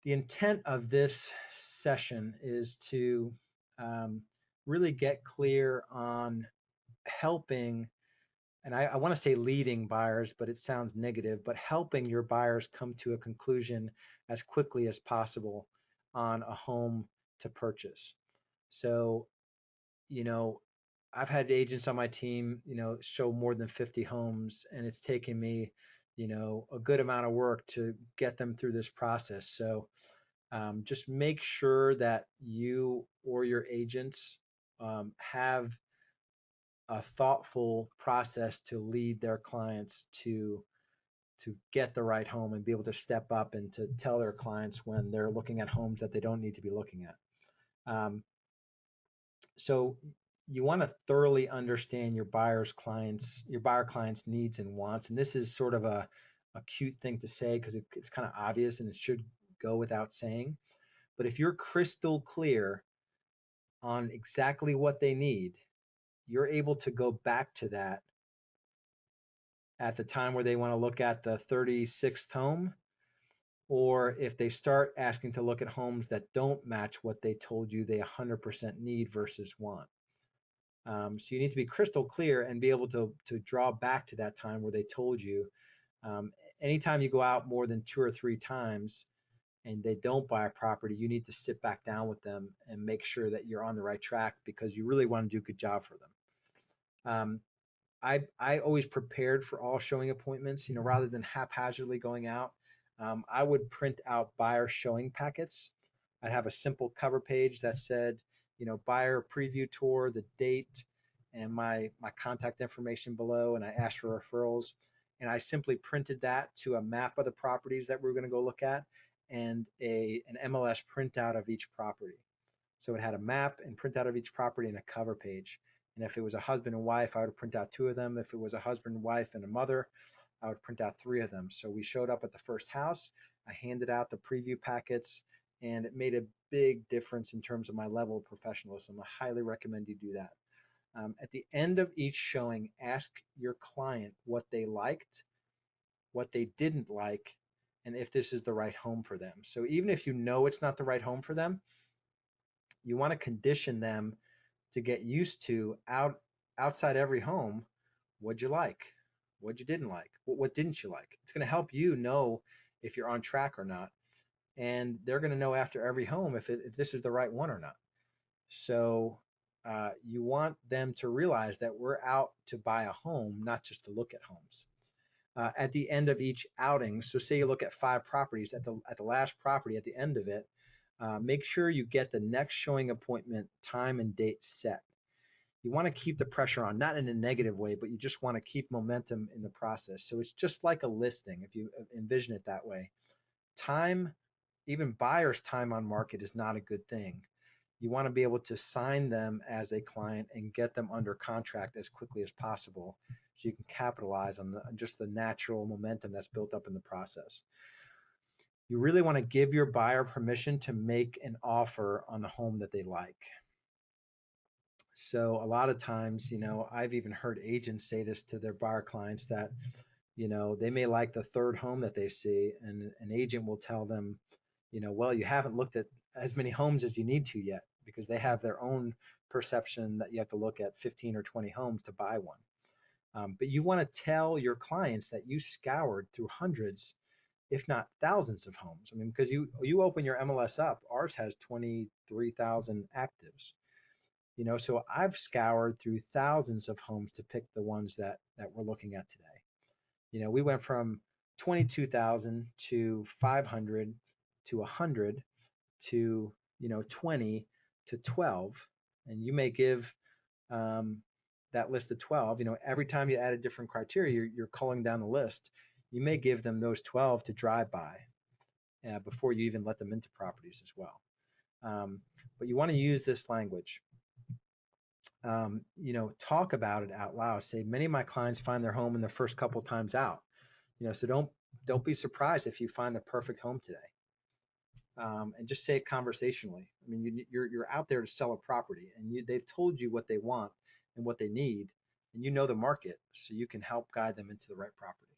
The intent of this session is to um, really get clear on helping, and I want to say leading buyers, but it sounds negative, but helping your buyers come to a conclusion as quickly as possible on a home to purchase. So, you know, I've had agents on my team, show more than 50 homes, and it's taken me, a good amount of work to get them through this process. So, just make sure that you or your agents have a thoughtful process to lead their clients to get the right home and be able to step up and to tell their clients when they're looking at homes that they don't need to be looking at. So you want to thoroughly understand your buyer clients needs and wants. And this is sort of a cute thing to say because it's kind of obvious and it should go without saying. But if you're crystal clear on exactly what they need, you're able to go back to that at the time where they want to look at the 36th home, or if they start asking to look at homes that don't match what they told you they 100% need versus want. So you need to be crystal clear and be able to draw back to that time where they told you. Um, Anytime you go out more than 2 or 3 times and they don't buy a property, you need to sit back down with them and make sure that you're on the right track because you really want to do a good job for them. Um, I always prepared for all showing appointments, rather than haphazardly going out. I would print out buyer showing packets. I'd have a simple cover page that said, buyer preview tour, the date, and my contact information below, and I asked for referrals. And I simply printed that to a map of the properties that we are going to go look at and an MLS printout of each property. So it had a map and printout of each property and a cover page. And if it was a husband and wife, I would print out 2 of them. If it was a husband, wife, and a mother, I would print out 3 of them. So we showed up at the first house. I handed out the preview packets, and it made a big difference in terms of my level of professionalism. I highly recommend you do that. At the end of each showing, ask your client what they liked, what they didn't like, and if this is the right home for them. So even if you know it's not the right home for them, you want to condition them to get used to outside every home. What'd you like? What you didn't like? What didn't you like? It's going to help you know if you're on track or not. And they're going to know after every home if this is the right one or not. So you want them to realize that we're out to buy a home, not just to look at homes. At the end of each outing, so say you look at 5 properties, at the last property, at the end of it, make sure you get the next showing appointment time and date set. You want to keep the pressure on, not in a negative way, but you just want to keep momentum in the process. So it's just like a listing, if you envision it that way. Time, even buyer's time on market is not a good thing. You want to be able to sign them as a client and get them under contract as quickly as possible so you can capitalize on just the natural momentum that's built up in the process. You really want to give your buyer permission to make an offer on the home that they like. So a lot of times, I've even heard agents say this to their buyer clients that, they may like the 3rd home that they see, and an agent will tell them, well, you haven't looked at as many homes as you need to yet, because they have their own perception that you have to look at 15 or 20 homes to buy one. But you want to tell your clients that you scoured through hundreds, if not thousands of homes. I mean, because you open your MLS up, ours has 23,000 actives. So I've scoured through thousands of homes to pick the ones that we're looking at today. We went from 22,000 to 500 to 100 to 20 to 12, and you may give um, that list of 12. Every time you add a different criteria, you're culling down the list. You may give them those 12 to drive by before you even let them into properties as well. But you want to use this language. Talk about it out loud. Say, many of my clients find their home in the first couple times out. So don't be surprised if you find the perfect home today. And just say it conversationally. I mean, you're out there to sell a property, and they've told you what they want and what they need, and you know the market, so you can help guide them into the right property.